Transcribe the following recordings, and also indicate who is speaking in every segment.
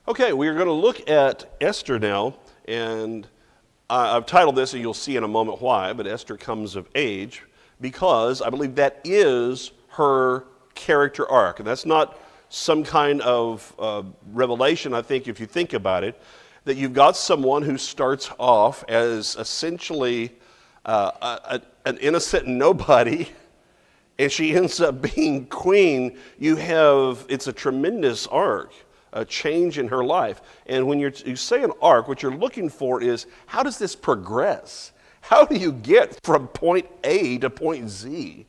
Speaker 1: Okay, we are going to look at Esther now, and I've titled this, and you'll see in a moment why, but Esther comes of age, because I believe that is her character arc. And that's not some kind of revelation, I think, if you think about it, that you've got someone who starts off as essentially an innocent nobody, and she ends up being queen. It's a tremendous arc. A change in her life. And when you say an arc, what you're looking for is, how does this progress? How do you get from point A to point Z?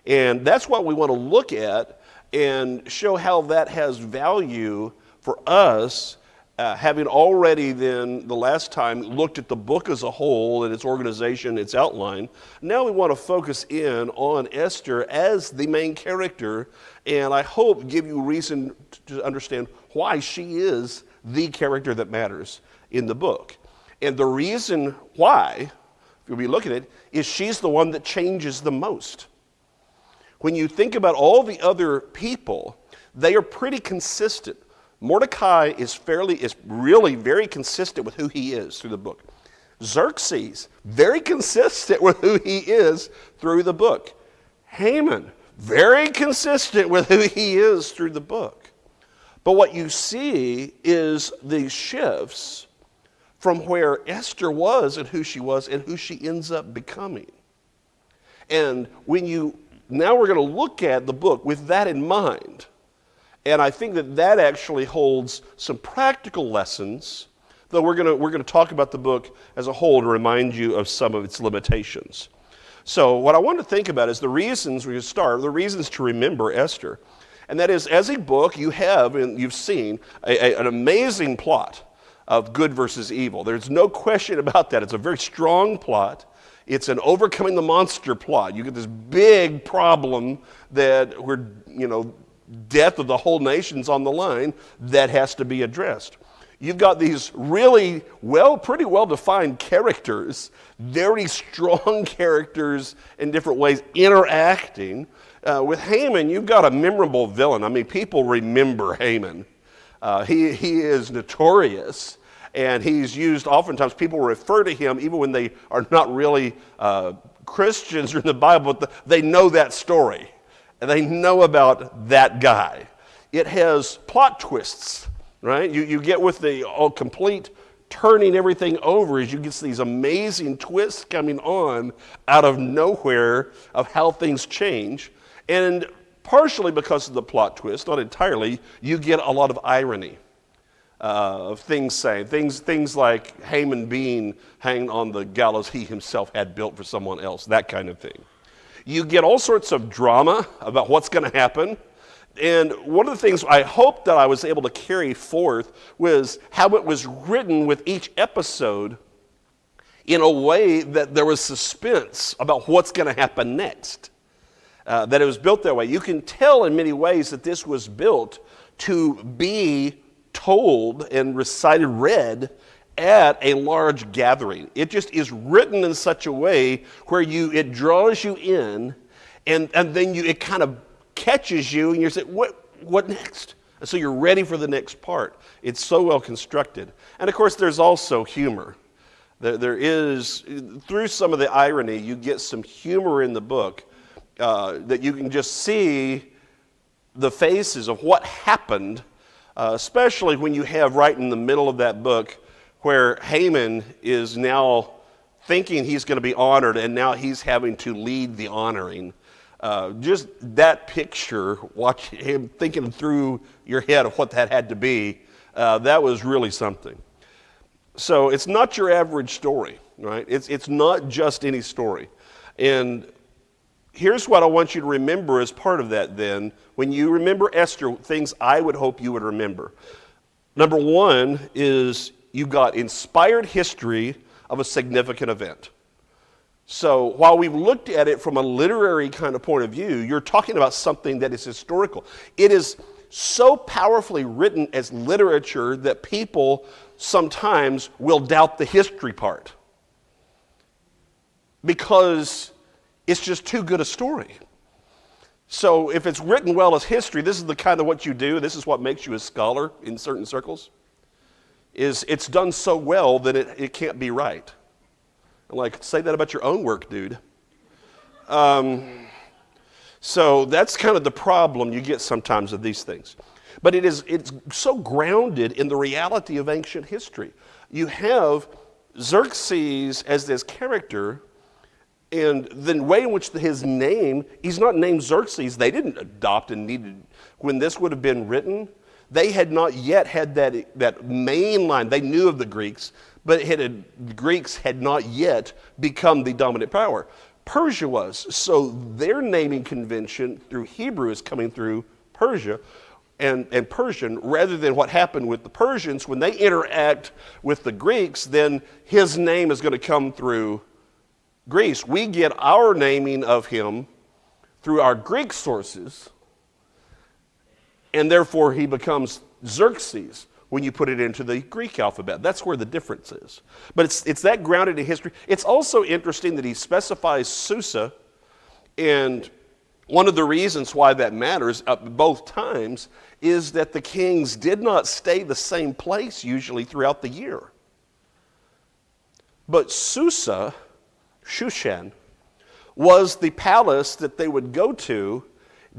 Speaker 1: And that's what we want to look at and show how that has value for us, having already then, the last time, looked at the book as a whole and its organization, its outline. Now we want to focus in on Esther as the main character, and I hope give you reason to understand why she is the character that matters in the book. And the reason why, if you'll be looking at it, is she's the one that changes the most. When you think about all the other people, they are pretty consistent. Mordecai is really very consistent with who he is through the book. Xerxes, very consistent with who he is through the book. Haman, very consistent with who he is through the book. But what you see is these shifts from where Esther was and who she ends up becoming. And now we're going to look at the book with that in mind. And I think that actually holds some practical lessons, though we're going to talk about the book as a whole to remind you of some of its limitations. So what I want to think about is the reasons to remember Esther. And that is, as a book, you've seen an amazing plot of good versus evil. There's no question about that. It's a very strong plot. It's an overcoming the monster plot. You get this big problem that death of the whole nation's on the line that has to be addressed. You've got these really pretty well-defined characters, very strong characters in different ways interacting. With Haman, you've got a memorable villain. I mean, people remember Haman. He is notorious, and he's used, oftentimes people refer to him, even when they are not really Christians or in the Bible, but they know that story, and they know about that guy. It has plot twists, right? You get with the complete turning everything over as you get these amazing twists coming on out of nowhere of how things change. And partially because of the plot twist, not entirely, you get a lot of irony of things saying. Things like Haman being hanged on the gallows he himself had built for someone else, that kind of thing. You get all sorts of drama about what's going to happen. And one of the things I hope that I was able to carry forth was how it was written with each episode in a way that there was suspense about what's going to happen next. That it was built that way. You can tell in many ways that this was built to be told and read at a large gathering. It just is written in such a way where it draws you in, and then it kind of catches you, and you're saying, what next? And so you're ready for the next part. It's so well constructed. And of course, there's also humor. There is, through some of the irony, you get some humor in the book. That you can just see the faces of what happened, especially when you have right in the middle of that book where Haman is now thinking he's going to be honored, and now he's having to lead the honoring. Just that picture, watch him thinking through your head of what that had to be, that was really something. So it's not your average story, right? It's not just any story. And here's what I want you to remember as part of that then. When you remember Esther, things I would hope you would remember. Number one is you've got inspired history of a significant event. So while we've looked at it from a literary kind of point of view, you're talking about something that is historical. It is so powerfully written as literature that people sometimes will doubt the history part, because it's just too good a story. So if it's written well as history, this is the kind of what you do. This is what makes you a scholar in certain circles. is it's done so well that it can't be right. I'm like, say that about your own work, dude. So that's kind of the problem you get sometimes of these things. But it's so grounded in the reality of ancient history. You have Xerxes as this character, and the way in which his name, he's not named Xerxes. They didn't adopt and needed, when this would have been written, they had not yet had that main line. They knew of the Greeks, but the Greeks had not yet become the dominant power. Persia was. So their naming convention through Hebrew is coming through Persia and Persian, rather than what happened with the Persians. When they interact with the Greeks, then his name is going to come through Greece. We get our naming of him through our Greek sources, and therefore he becomes Xerxes when you put it into the Greek alphabet. That's where the difference is. But it's that grounded in history. It's also interesting that he specifies Susa, and one of the reasons why that matters both times is that the kings did not stay the same place usually throughout the year. But Susa, Shushan, was the palace that they would go to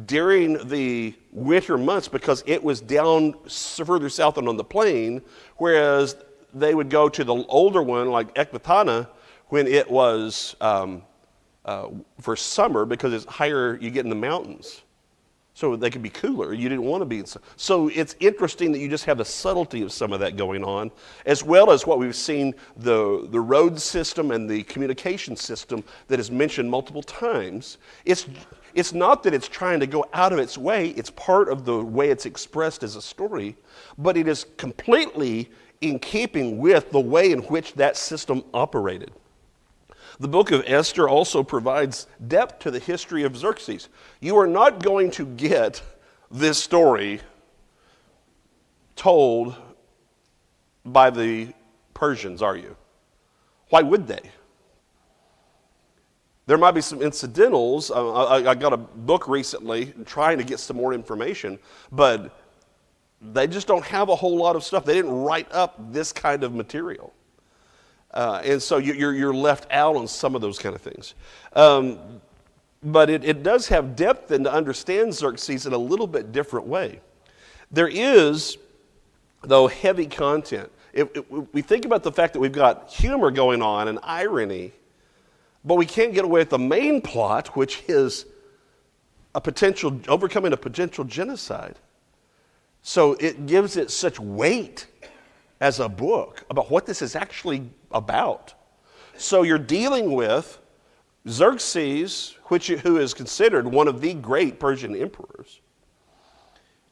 Speaker 1: during the winter months because it was down further south and on the plain, whereas they would go to the older one like Ecbatana when it was for summer because it's higher, you get in the mountains. So they could be cooler. You didn't want to be in. So it's interesting that you just have the subtlety of some of that going on, as well as what we've seen, the road system and the communication system that is mentioned multiple times. It's not that it's trying to go out of its way. It's part of the way it's expressed as a story, but it is completely in keeping with the way in which that system operated. The book of Esther also provides depth to the history of Xerxes. You are not going to get this story told by the Persians, are you? Why would they? There might be some incidentals. I got a book recently trying to get some more information, but they just don't have a whole lot of stuff. They didn't write up this kind of material. And so you're left out on some of those kind of things. But it does have depth and to understand Xerxes in a little bit different way. There is, though, heavy content. We think about the fact that we've got humor going on and irony, but we can't get away with the main plot, which is overcoming a potential genocide. So it gives it such weight as a book about what this is actually about. So you're dealing with Xerxes, who is considered one of the great Persian emperors.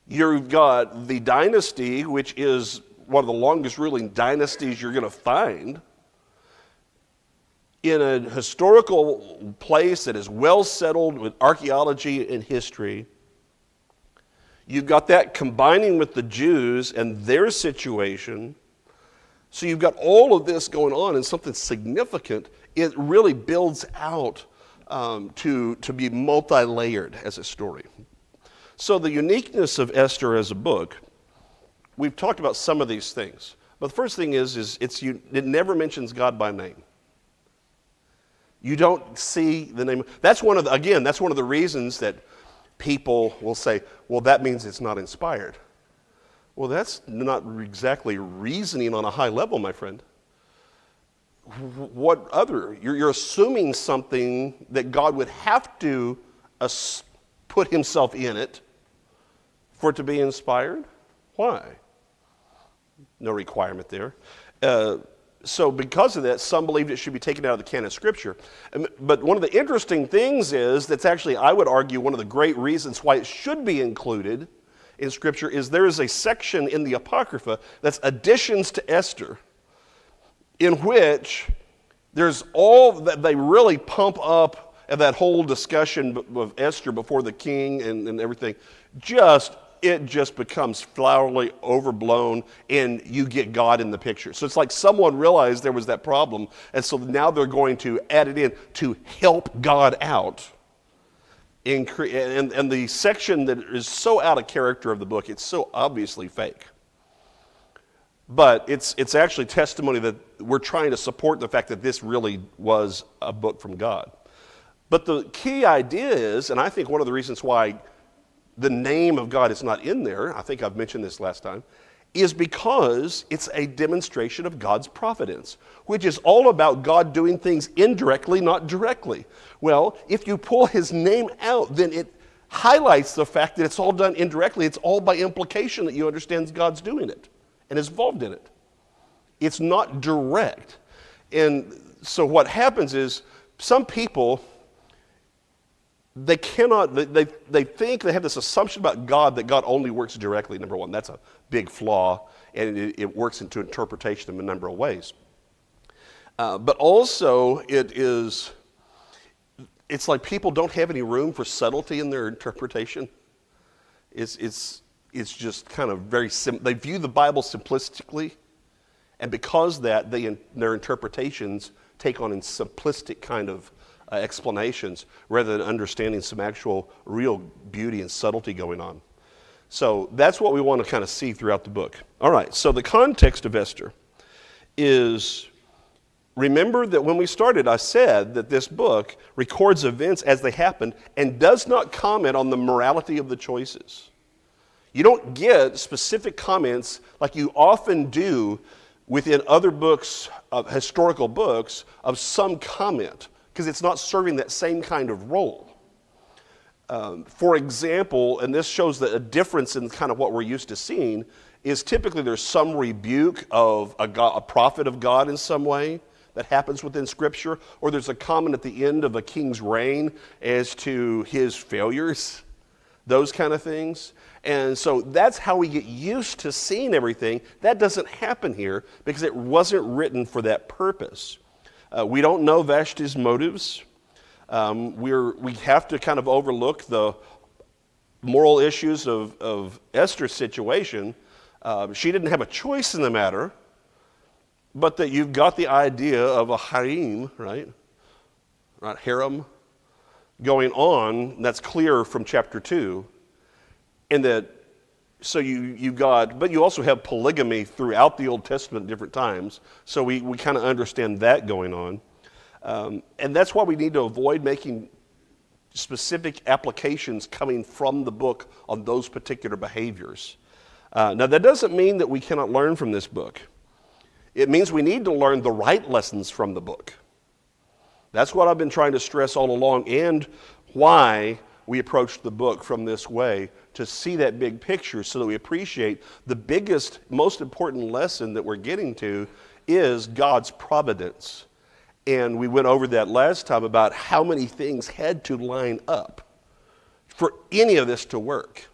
Speaker 1: You've got the dynasty, which is one of the longest ruling dynasties you're going to find, in a historical place that is well settled with archaeology and history. You've got that combining with the Jews and their situation. So you've got all of this going on and something significant. It really builds out to be multi-layered as a story. So the uniqueness of Esther as a book, we've talked about some of these things. But the first thing is it never mentions God by name. You don't see the name. That's one of the reasons that people will say, well, that means it's not inspired. Well, that's not exactly reasoning on a high level, my friend. What other? You're assuming something that God would have to put himself in it for it to be inspired? Why? No requirement there. So because of that, some believed it should be taken out of the canon of Scripture. But one of the interesting things is, that's actually, I would argue, one of the great reasons why it should be included in Scripture is there is a section in the Apocrypha that's additions to Esther, in which there's all that they really pump up that whole discussion of Esther before the king and everything. It just becomes flowery, overblown, and you get God in the picture. So it's like someone realized there was that problem, and so now they're going to add it in to help God out. And the section that is so out of character of the book, it's so obviously fake. But it's actually testimony that we're trying to support the fact that this really was a book from God. But the key idea is, and I think one of the reasons why the name of God is not in there, I think I've mentioned this last time, is because it's a demonstration of God's providence, which is all about God doing things indirectly, not directly. Well, if you pull his name out, then it highlights the fact that it's all done indirectly. It's all by implication that you understand God's doing it and is involved in it. It's not direct. And so what happens is some people, they think they have this assumption about God that God only works directly, number one. That's a big flaw, and it works into interpretation in a number of ways. But also, it's like people don't have any room for subtlety in their interpretation. It's just kind of very they view the Bible simplistically, and because that, their interpretations take on a simplistic kind of explanations rather than understanding some actual real beauty and subtlety going on. So that's what we want to kind of see throughout the book. All right, so the context of Esther is, remember that when we started, I said that this book records events as they happened and does not comment on the morality of the choices. You don't get specific comments like you often do within other books, historical books, of some comment, because it's not serving that same kind of role. For example, and this shows that a difference in kind of what we're used to seeing, is typically there's some rebuke of a prophet of God in some way that happens within Scripture, or there's a comment at the end of a king's reign as to his failures, those kind of things. And so that's how we get used to seeing everything. That doesn't happen here because it wasn't written for that purpose. We don't know Vashti's motives. We have to kind of overlook the moral issues of Esther's situation. She didn't have a choice in the matter, but that you've got the idea of a harem, right? Right, harem going on. That's clear from chapter 2. And that, so you got, but you also have polygamy throughout the Old Testament at different times. So we kind of understand that going on. And that's why we need to avoid making specific applications coming from the book on those particular behaviors. Now, that doesn't mean that we cannot learn from this book. It means we need to learn the right lessons from the book. That's what I've been trying to stress all along, and why we approach the book from this way, to see that big picture so that we appreciate the biggest, most important lesson that we're getting to is God's providence. And we went over that last time about how many things had to line up for any of this to work.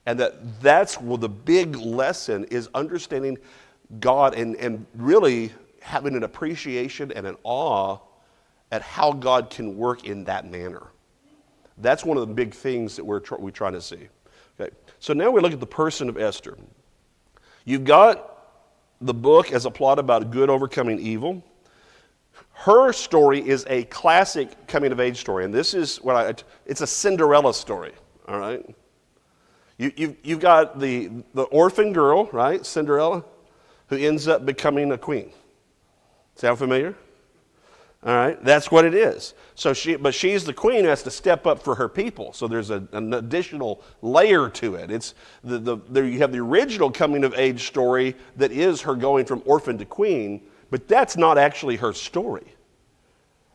Speaker 1: And that's where the big lesson is, understanding God and really having an appreciation and an awe at how God can work in that manner. That's one of the big things that we're trying to see. Okay, so now we look at the person of Esther. You've got the book as a plot about good overcoming evil. Her story is a classic coming-of-age story, and this is it's a Cinderella story, all right? You've got the orphan girl, right, Cinderella, who ends up becoming a queen. Sound familiar? All right, that's what it is. So she's the queen who has to step up for her people. So there's an additional layer to it. It's there you have the original coming-of-age story that is her going from orphan to queen, but that's not actually her story.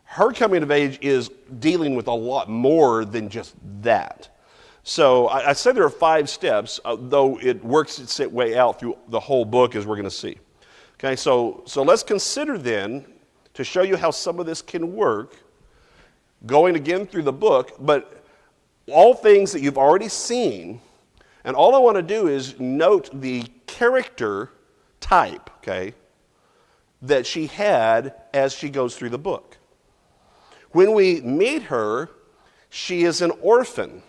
Speaker 1: Her coming of age is dealing with a lot more than just that. So I said there are 5 steps, though it works its way out through the whole book, as we're going to see. Okay, so let's consider then, to show you how some of this can work, going again through the book, but all things that you've already seen, and all I want to do is note the character type, okay, that she had as she goes through the book. When we meet her, she is an orphan.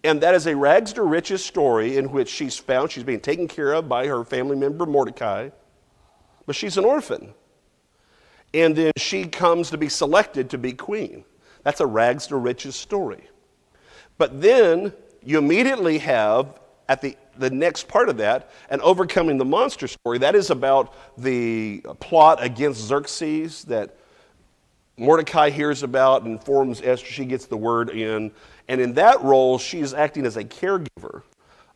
Speaker 1: And that is a rags to riches story in which she's being taken care of by her family member Mordecai, but she's an orphan. And then she comes to be selected to be queen. That's a rags to riches story. But then you immediately have at the next part of that, and overcoming the monster story, that is about the plot against Xerxes that Mordecai hears about and informs Esther. She gets the word in. And in that role, she is acting as a caregiver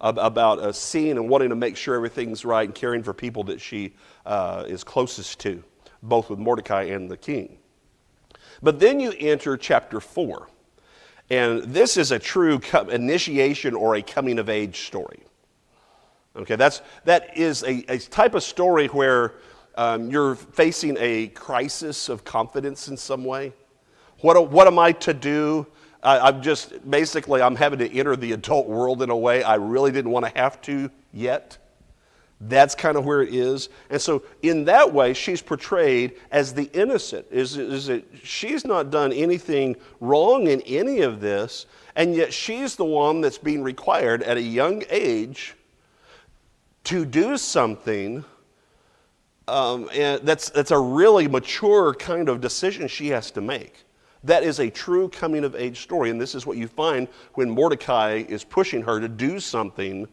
Speaker 1: about a scene and wanting to make sure everything's right and caring for people that she is closest to, both with Mordecai and the king. But then you enter chapter 4. And this is a true initiation or a coming-of-age story. Okay, that is a type of story where you're facing a crisis of confidence in some way. What am I to do? I'm having to enter the adult world in a way I really didn't want to have to yet. That's kind of where it is. And so in that way, she's portrayed as the innocent. Is that she's not done anything wrong in any of this, and yet she's the one that's being required at a young age to do something, and that's a really mature kind of decision she has to make. That is a true coming-of-age story, and this is what you find when Mordecai is pushing her to do something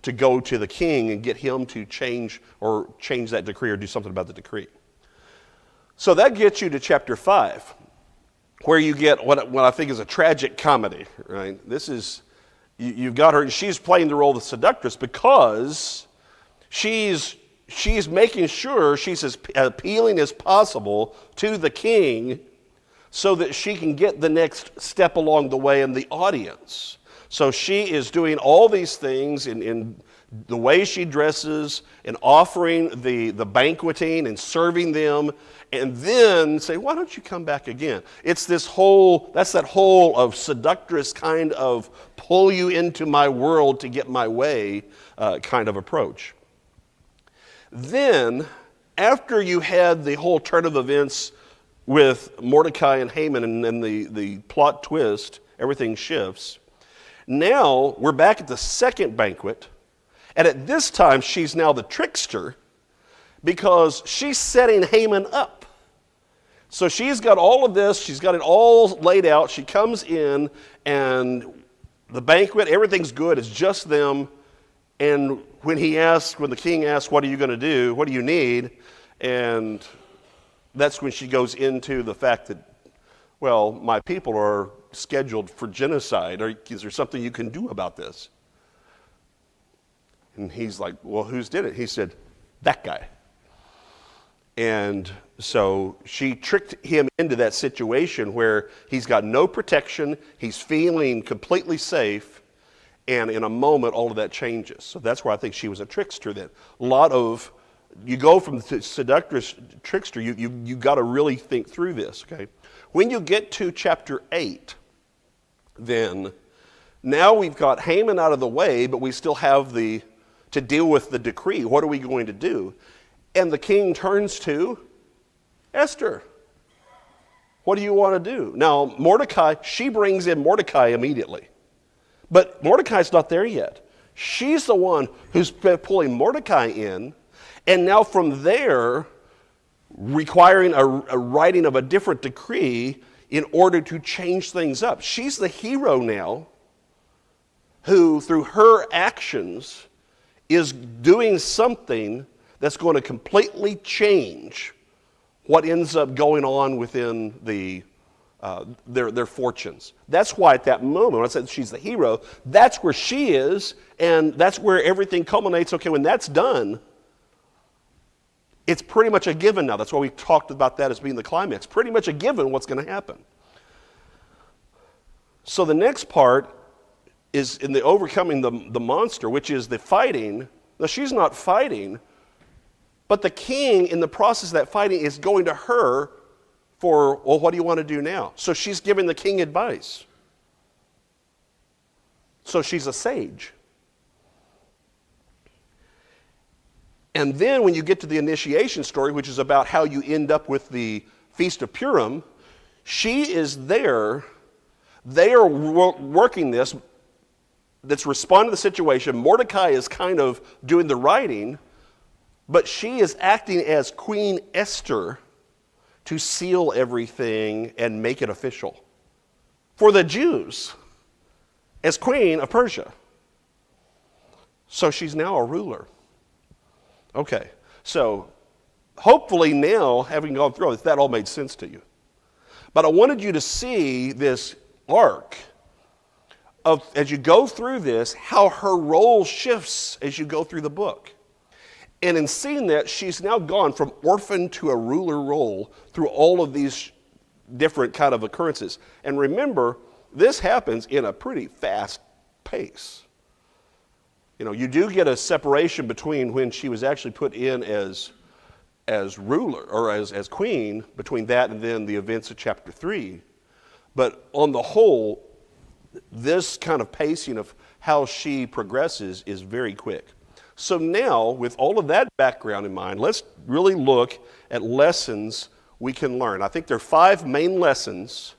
Speaker 1: to go to the king and get him to change that decree or do something about the decree. So that gets you to chapter 5, where you get what I think is a tragic comedy, right? This is, you've got her, she's playing the role of the seductress because she's making sure she's as appealing as possible to the king so that she can get the next step along the way in the audience. So she is doing all these things in the way she dresses and offering the banqueting and serving them, and then say, why don't you come back again? It's that's that whole of seductress kind of pull you into my world to get my way kind of approach. Then, after you had the whole turn of events with Mordecai and Haman and the plot twist, everything shifts. Now, we're back at the second banquet, and at this time, she's now the trickster because she's setting Haman up. So she's got all of this, she's got it all laid out, she comes in, and the banquet, everything's good, it's just them, and when the king asks, what are you going to do, what do you need, and that's when she goes into the fact that, well, my people are scheduled for genocide. Is there something you can do about this? And he's like, well, who's did it? He said, that guy. And so she tricked him into that situation where he's got no protection, he's feeling completely safe, and in a moment, all of that changes. So that's where I think she was a trickster then. You go from the seductress trickster, you got to really think through this, okay? When you get to chapter 8, then, now we've got Haman out of the way, but we still have to deal with the decree. What are we going to do? And the king turns to Esther. What do you want to do? Now, Mordecai, she brings in Mordecai immediately. But Mordecai's not there yet. She's the one who's pulling Mordecai in, and now from there, requiring a writing of a different decree in order to change things up. She's the hero now who, through her actions, is doing something that's going to completely change what ends up going on within their fortunes. That's why at that moment, when I said she's the hero, that's where she is, and that's where everything culminates. Okay, when that's done, it's pretty much a given now. That's why we talked about that as being the climax. Pretty much a given what's going to happen. So the next part is in the overcoming the monster, which is the fighting. Now she's not fighting, but the king in the process of that fighting is going to her for, well, what do you want to do now? So she's giving the king advice. So she's a sage. And then when you get to the initiation story, which is about how you end up with the Feast of Purim, she is there. They are working this. That's responding to the situation. Mordecai is kind of doing the writing, but she is acting as Queen Esther to seal everything and make it official for the Jews as Queen of Persia. So she's now a ruler. Okay, so hopefully now, having gone through this, that all made sense to you. But I wanted you to see this arc of, as you go through this, how her role shifts as you go through the book. And in seeing that, she's now gone from orphan to a ruler role through all of these different kind of occurrences. And remember, this happens in a pretty fast pace. You know, you do get a separation between when she was actually put in as ruler or as queen, between that and then the events of chapter 3. But on the whole, this kind of pacing of how she progresses is very quick. So now, with all of that background in mind, let's really look at lessons we can learn. I think there are 5 main lessons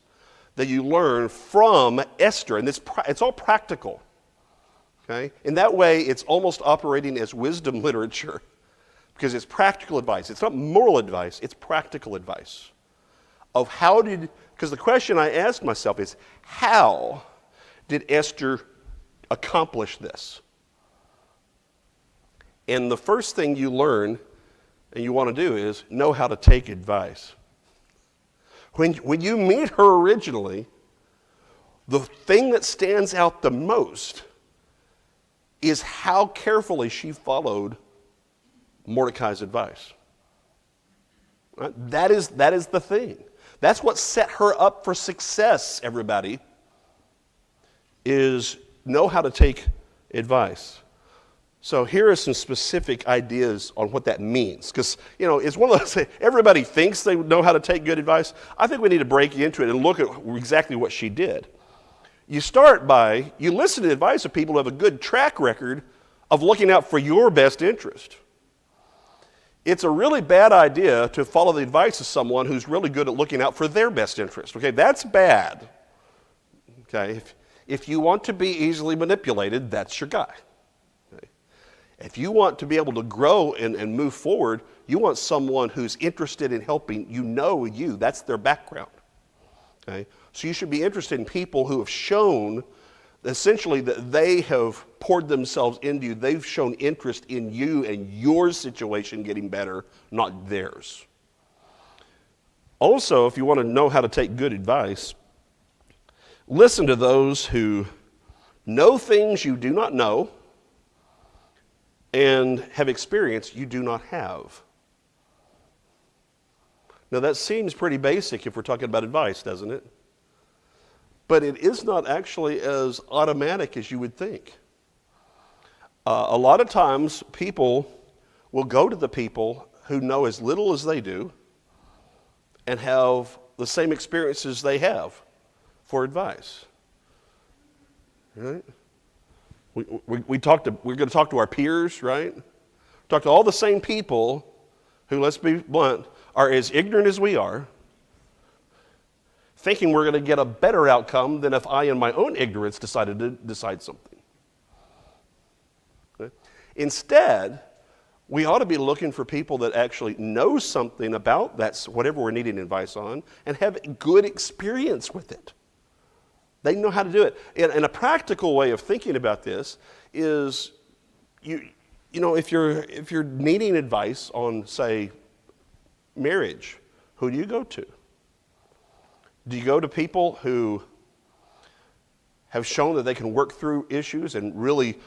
Speaker 1: that you learn from Esther, and it's all practical. Okay? In that way, it's almost operating as wisdom literature because it's practical advice. It's not moral advice, it's practical advice. Of because the question I asked myself is, how did Esther accomplish this? And the first thing you learn and you want to do is know how to take advice. When you meet her originally, the thing that stands out the most is how carefully she followed Mordecai's advice. Right? That is the thing. That's what set her up for success, everybody, is know how to take advice. So here are some specific ideas on what that means. Because, you know, it's one of those, everybody thinks they know how to take good advice. I think we need to break into it and look at exactly what she did. You start by, you listen to the advice of people who have a good track record of looking out for your best interest. It's a really bad idea to follow the advice of someone who's really good at looking out for their best interest. Okay, that's bad. Okay, if you want to be easily manipulated, that's your guy. Okay? If you want to be able to grow and move forward, you want someone who's interested in helping you. That's their background. Okay? So you should be interested in people who have shown essentially that they have poured themselves into you. They've shown interest in you and your situation getting better, not theirs. Also, if you want to know how to take good advice, listen to those who know things you do not know and have experience you do not have. Now that seems pretty basic if we're talking about advice, doesn't it? But it is not actually as automatic as you would think. A lot of times people will go to the people who know as little as they do and have the same experiences they have for advice. Right? We're going to talk to our peers, right? Talk to all the same people who, let's be blunt, are as ignorant as we are, thinking we're going to get a better outcome than if I, in my own ignorance, decided to decide something. Okay? Instead, we ought to be looking for people that actually know something about that, whatever we're needing advice on, and have good experience with it. They know how to do it. And a practical way of thinking about this is, you know, if you're needing advice on, say, marriage, who do you go to? Do you go to people who have shown that they can work through issues and really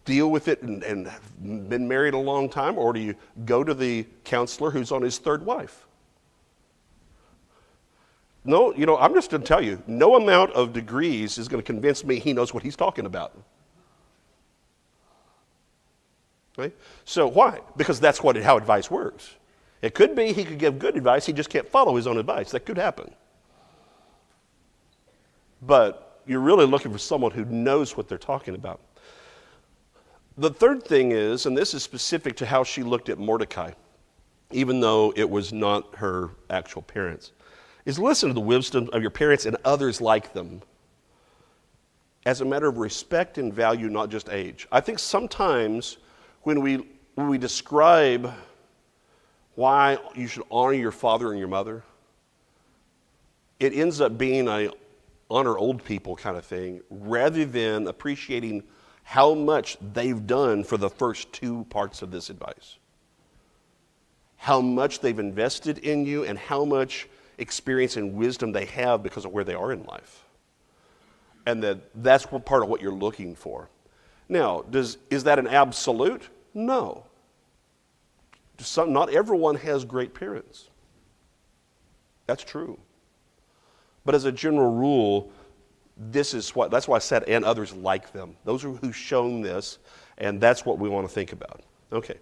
Speaker 1: deal with it and have been married a long time? Or do you go to the counselor who's on his 3rd wife? No, you know, I'm just going to tell you, no amount of degrees is going to convince me he knows what he's talking about. Okay? So why? Because that's how advice works. It could be he could give good advice, he just can't follow his own advice. That could happen. But you're really looking for someone who knows what they're talking about. The third thing is, and this is specific to how she looked at Mordecai, even though it was not her actual parents, is listen to the wisdom of your parents and others like them as a matter of respect and value, not just age. I think sometimes when we describe why you should honor your father and your mother, it ends up being a honor old people kind of thing, rather than appreciating how much they've done for the first two parts of this advice. How much they've invested in you and how much experience and wisdom they have because of where they are in life. And that's part of what you're looking for. Now, is that an absolute? No. Not everyone has great parents. That's true. But as a general rule, that's why I said, and others like them. Those are who've shown this, and that's what we want to think about. Okay.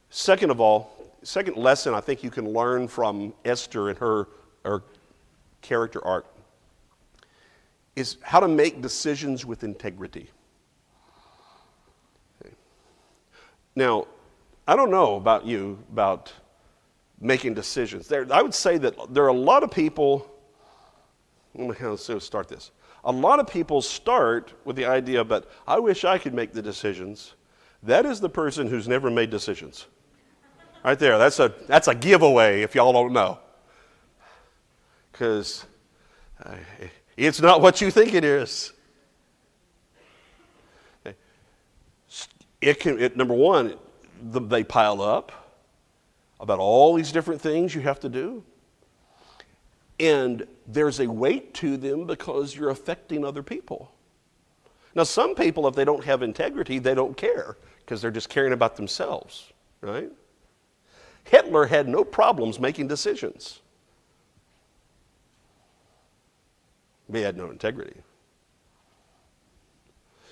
Speaker 1: Second lesson I think you can learn from Esther and her character arc is how to make decisions with integrity. Okay. Now, I don't know about you, about making decisions. I would say that there are a lot of people, let's start this. A lot of people start with the idea, but I wish I could make the decisions. That is the person who's never made decisions. Right there, that's a giveaway if y'all don't know. Because it's not what you think it is. Number one, they pile up about all these different things you have to do. And there's a weight to them because you're affecting other people. Now, some people, if they don't have integrity, they don't care because they're just caring about themselves, right? Hitler had no problems making decisions. He had no integrity.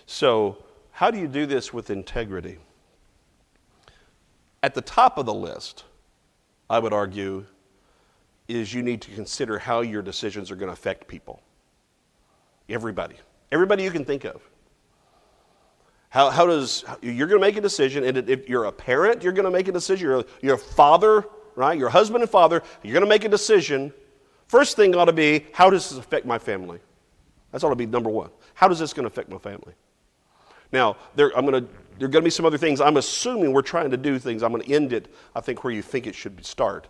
Speaker 1: So, how do you do this with integrity? At the top of the list, I would argue, is you need to consider how your decisions are going to affect people. Everybody you can think of. You're going to make a decision, and if you're a parent, you're going to make a decision. You're a father, right? You're a husband and father. You're going to make a decision. First thing ought to be, how does this affect my family? That's ought to be number one. How does this going to affect my family? Now, there are going to be some other things. I'm assuming we're trying to do things. I'm going to end it, I think, where you think it should start.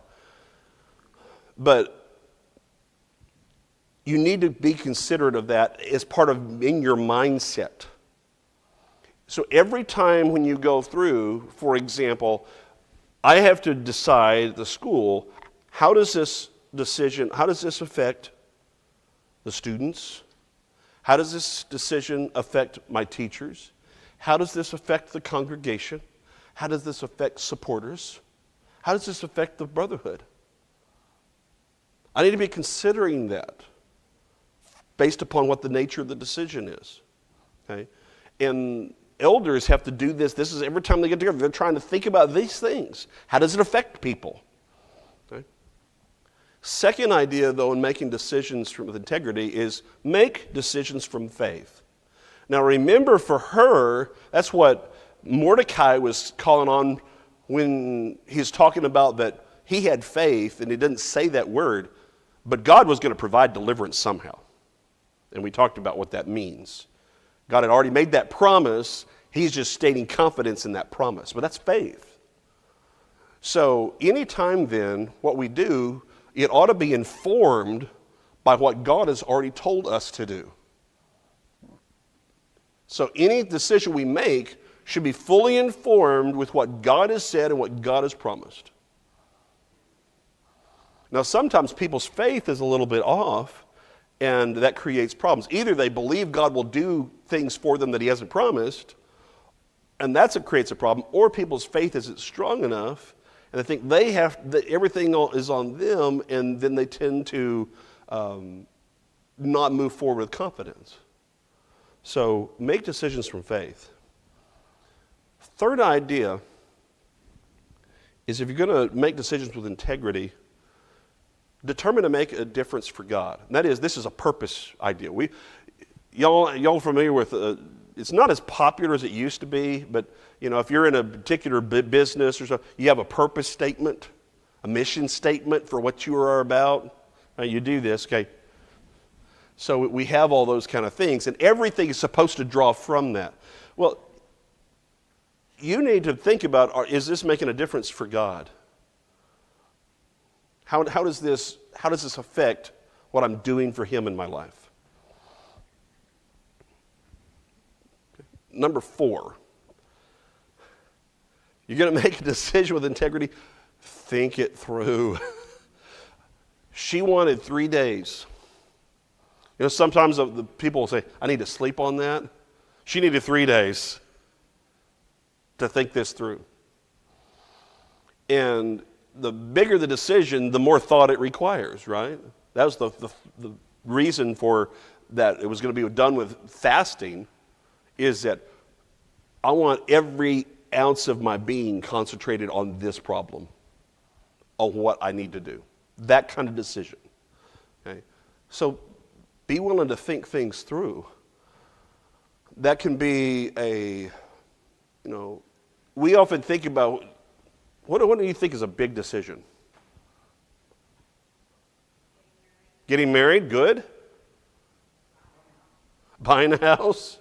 Speaker 1: But you need to be considerate of that as part of in your mindset. So every time when you go through, for example, I have to decide the school, how does this affect the students? How does this decision affect my teachers? How does this affect the congregation? How does this affect supporters? How does this affect the brotherhood? I need to be considering that based upon what the nature of the decision is. Okay? And elders have to do this. This is every time they get together, they're trying to think about these things. How does it affect people? Okay? Second idea, though, in making decisions with integrity is make decisions from faith. Now remember, for her, that's what Mordecai was calling on when he's talking about that he had faith, and he didn't say that word, but God was going to provide deliverance somehow. And we talked about what that means. God had already made that promise. He's just stating confidence in that promise. But that's faith. So anytime then, what we do, it ought to be informed by what God has already told us to do. So any decision we make should be fully informed with what God has said and what God has promised. Now, sometimes people's faith is a little bit off, and that creates problems. Either they believe God will do things for them that he hasn't promised, and creates a problem, or people's faith isn't strong enough, and they think that everything is on them, and then they tend to not move forward with confidence. So make decisions from faith. Third idea is if you're going to make decisions with integrity, determine to make a difference for God. And that is, this is a purpose idea. Y'all familiar with, it's not as popular as it used to be, but if you're in a particular business or so, you have a purpose statement, a mission statement for what you are about. You do this, okay? So we have all those kind of things, and everything is supposed to draw from that. Well, you need to think about, is this making a difference for God? How does this affect what I'm doing for him in my life? Okay. Number 4, you're going to make a decision with integrity, think it through. She wanted 3 days. You know, sometimes the people will say, I need to sleep on that. She needed 3 days to think this through. And the bigger the decision, the more thought it requires, right? That was the reason for that it was going to be done with fasting, is that I want every ounce of my being concentrated on this problem, on what I need to do. That kind of decision. Okay? So be willing to think things through. That can be we often think about, what do you think is a big decision? Getting married, good. Buying a house.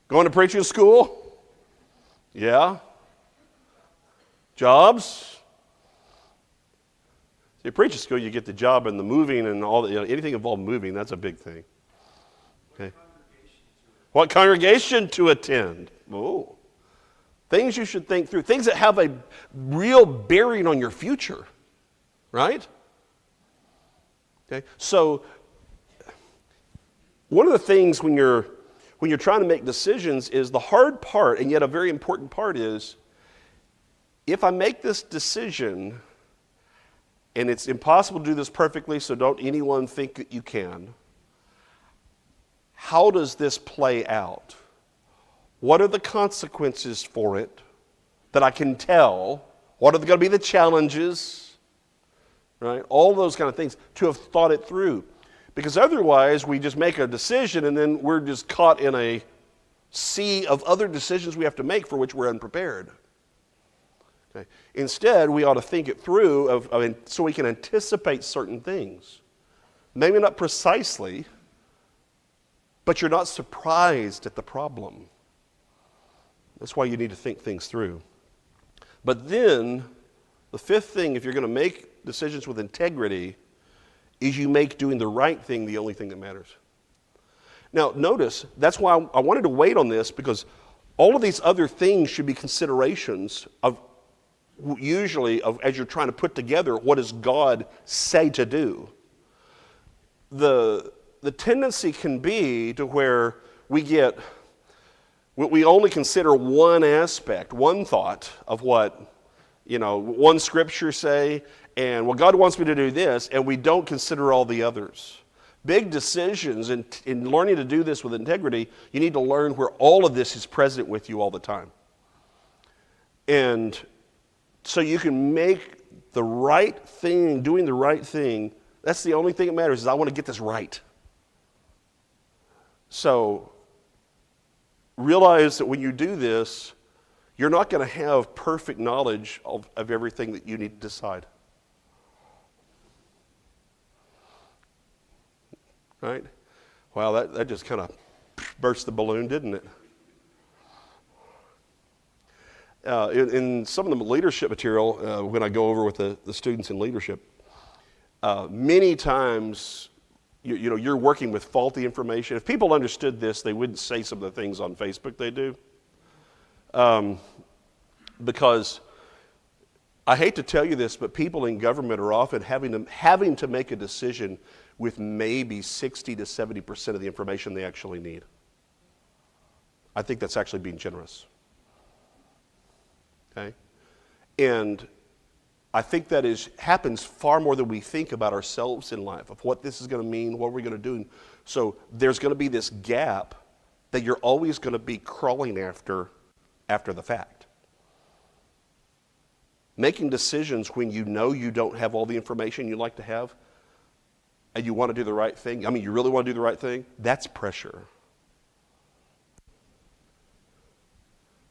Speaker 1: Going to preaching school, yeah. Jobs. You preach at school, you get the job and the moving and all that. Anything involved moving, that's a big thing. Okay. What congregation to attend? Oh. Things you should think through. Things that have a real bearing on your future. Right? Okay. So, one of the things when you're trying to make decisions is the hard part, and yet a very important part is, if I make this decision, and it's impossible to do this perfectly, so don't anyone think that you can, how does this play out? What are the consequences for it that I can tell? What are going to be the challenges? Right? All those kind of things, to have thought it through. Because otherwise, we just make a decision and then we're just caught in a sea of other decisions we have to make for which we're unprepared. Okay. Instead, we ought to think it through so we can anticipate certain things. Maybe not precisely, but you're not surprised at the problem. That's why you need to think things through. But then, the 5th thing, if you're going to make decisions with integrity, is you make doing the right thing the only thing that matters. Now, notice, that's why I wanted to wait on this, because all of these other things should be considerations of, usually, as you're trying to put together what does God say to do. The tendency can be to where we only consider one aspect, one thought of what, one scripture say, and God wants me to do this, and we don't consider all the others. Big decisions, in learning to do this with integrity, you need to learn where all of this is present with you all the time. And so you can make the right thing, doing the right thing, that's the only thing that matters, is I want to get this right. So realize that when you do this, you're not going to have perfect knowledge of everything that you need to decide. Right? Wow, that just kind of burst the balloon, didn't it? In some of the leadership material, when I go over with the students in leadership, many times you're working with faulty information. If people understood this, they wouldn't say some of the things on Facebook they do. Because I hate to tell you this, but people in government are often having to make a decision with maybe 60 to 70% of the information they actually need. I think that's actually being generous. Okay? And I think that happens far more than we think about ourselves in life, of what this is going to mean, what we're going to do. So there's going to be this gap that you're always going to be crawling after the fact. Making decisions when you know you don't have all the information you'd like to have, and you want to do the right thing, you really want to do the right thing, that's pressure.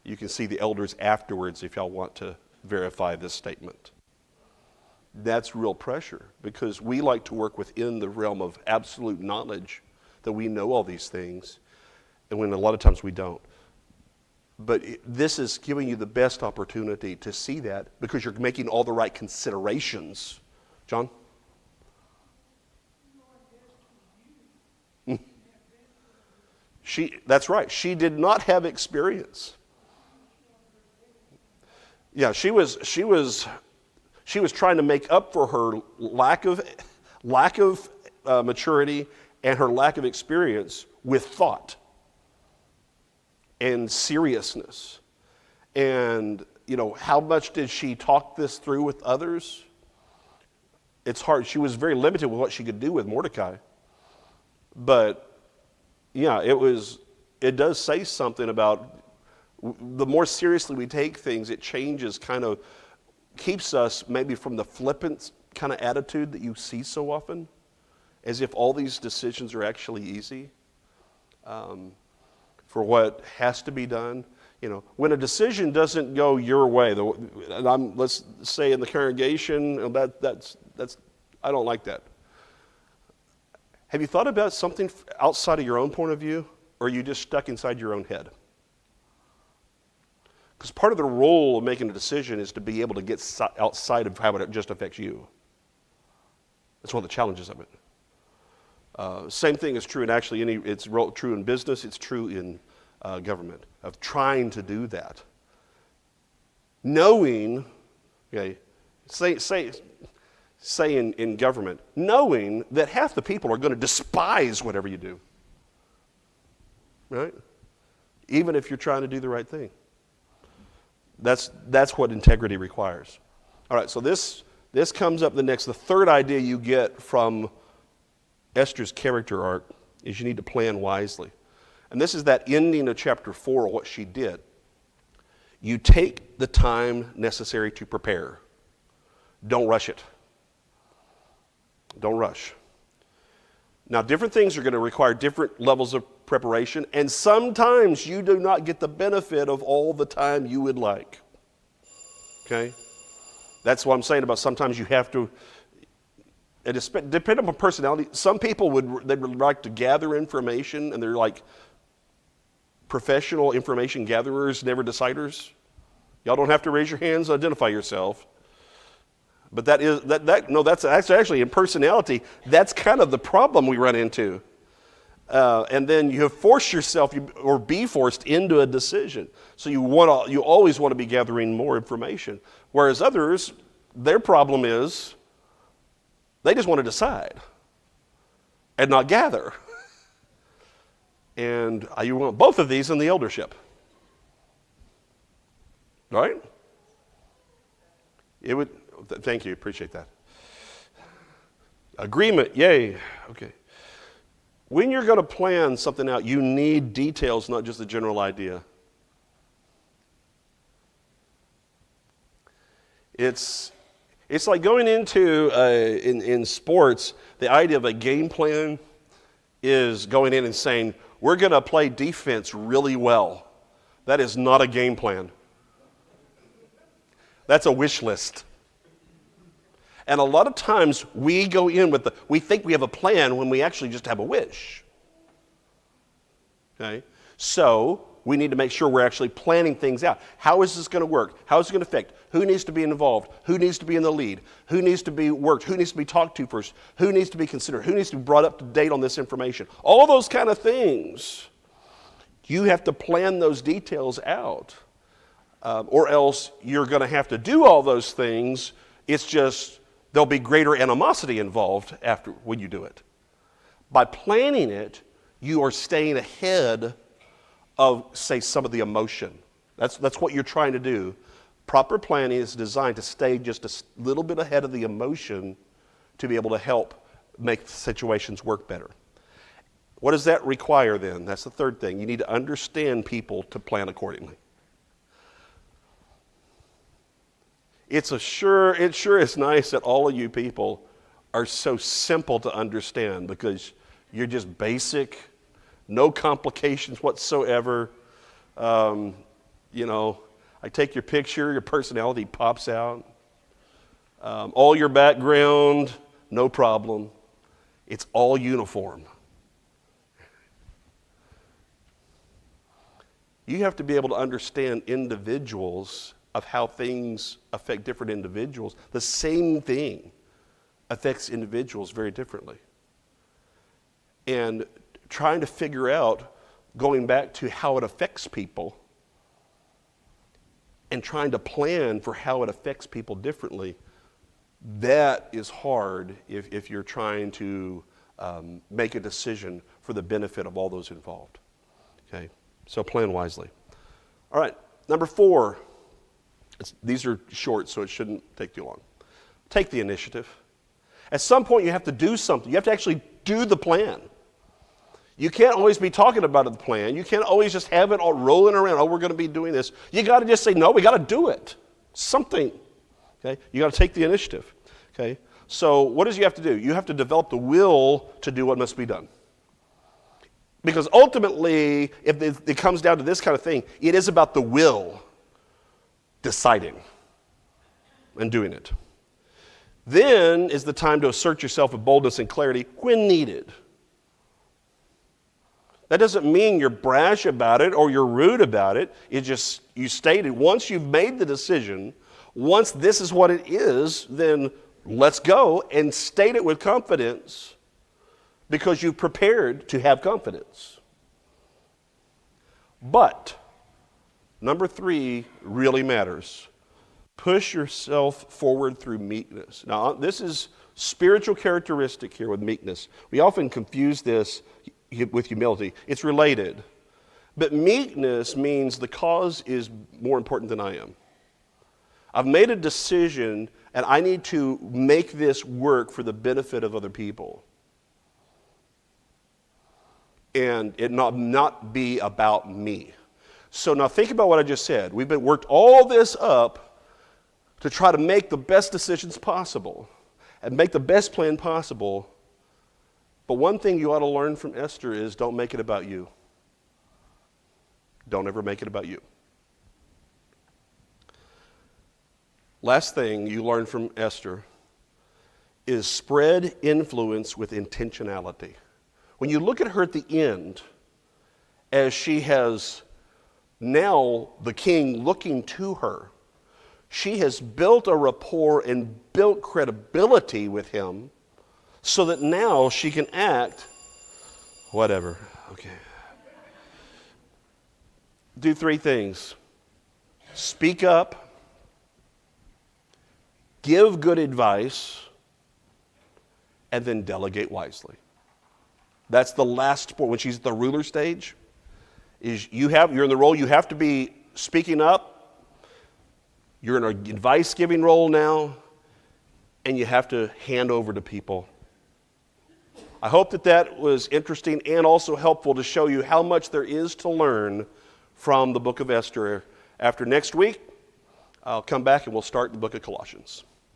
Speaker 1: You can see the elders afterwards if y'all want to verify this statement. That's real pressure, because we like to work within the realm of absolute knowledge that we know all these things, and when a lot of times we don't. But this is giving you the best opportunity to see that, because you're making all the right considerations. John? That's right. She did not have experience. Yeah, she was trying to make up for her lack of maturity and her lack of experience with thought and seriousness. And, how much did she talk this through with others? It's hard. She was very limited with what she could do with Mordecai. But, yeah, it does say something about the more seriously we take things, it changes, keeps us maybe from the flippant kind of attitude that you see so often, as if all these decisions are actually easy for what has to be done. When a decision doesn't go your way, let's say in the congregation, that's I don't like that. Have you thought about something outside of your own point of view, or are you just stuck inside your own head? Because part of the role of making a decision is to be able to get outside of how it just affects you. That's one of the challenges of it. Same thing is true in it's true in business, it's true in government, of trying to do that. Knowing, say in government, knowing that half the people are going to despise whatever you do. Right? Even if you're trying to do the right thing. That's what integrity requires. All right, so this comes up the third idea you get from Esther's character arc is you need to plan wisely. And this is that ending of chapter 4, what she did. You take the time necessary to prepare. Don't rush it. Don't rush. Now, different things are going to require different levels of preparation, and sometimes you do not get the benefit of all the time you would like. Okay? That's what I'm saying about sometimes you have to, depending on personality, some people would like to gather information, and they're like professional information gatherers, never deciders. Y'all don't have to raise your hands, identify yourself. But that's actually in personality, that's kind of the problem we run into. And then you have forced yourself or be forced into a decision. So you always want to be gathering more information. Whereas others, their problem is they just want to decide and not gather. And you want both of these in the eldership. Right? Thank you, appreciate that. Agreement, yay. Okay. When you're going to plan something out, you need details, not just a general idea. It's like going into, in sports, the idea of a game plan is going in and saying, we're going to play defense really well. That is not a game plan. That's a wish list. And a lot of times we go in we think we have a plan when we actually just have a wish. Okay? So we need to make sure we're actually planning things out. How is this going to work? How is it going to affect? Who needs to be involved? Who needs to be in the lead? Who needs to be worked? Who needs to be talked to first? Who needs to be considered? Who needs to be brought up to date on this information? All those kind of things. You have to plan those details out. Or else you're going to have to do all those things. It's just there'll be greater animosity involved when you do it. By planning it, you are staying ahead of, say, some of the emotion. That's what you're trying to do. Proper planning is designed to stay just a little bit ahead of the emotion to be able to help make situations work better. What does that require then? That's the third thing. You need to understand people to plan accordingly. It sure is nice that all of you people are so simple to understand because you're just basic, no complications whatsoever. I take your picture, your personality pops out. All your background, no problem. It's all uniform. You have to be able to understand individuals of how things affect different individuals. The same thing affects individuals very differently. And trying to figure out going back to how it affects people and trying to plan for how it affects people differently, that is hard if you're trying to make a decision for the benefit of all those involved. Okay, so plan wisely. All right, number 4. These are short, so it shouldn't take too long. Take the initiative. At some point, you have to do something. You have to actually do the plan. You can't always be talking about the plan. You can't always just have it all rolling around. Oh, we're going to be doing this. You got to just say, no, we got to do it. Something. Okay? You got to take the initiative. Okay? So what does you have to do? You have to develop the will to do what must be done. Because ultimately, if it comes down to this kind of thing, it is about the will deciding and doing it. Then is the time to assert yourself with boldness and clarity when needed. That doesn't mean you're brash about it or you're rude about it. It just, you stated, once you've made the decision, once this is what it is, then let's go and state it with confidence because you've prepared to have confidence. But number 3 really matters. Push yourself forward through meekness. Now, this is spiritual characteristic here with meekness. We often confuse this with humility. It's related. But meekness means the cause is more important than I am. I've made a decision, and I need to make this work for the benefit of other people. And it not be about me. So now think about what I just said. We've worked all this up to try to make the best decisions possible and make the best plan possible. But one thing you ought to learn from Esther is don't make it about you. Don't ever make it about you. Last thing you learn from Esther is spread influence with intentionality. When you look at her at the end, as she has now the king looking to her, she has built a rapport and built credibility with him so that now she can act whatever. Okay. Do 3 things. Speak up, give good advice, and then delegate wisely. That's the last point. When she's at the ruler stage, you're in the role, you have to be speaking up. You're in an advice-giving role now, and you have to hand over to people. I hope that was interesting and also helpful to show you how much there is to learn from the book of Esther. After next week, I'll come back and we'll start the book of Colossians.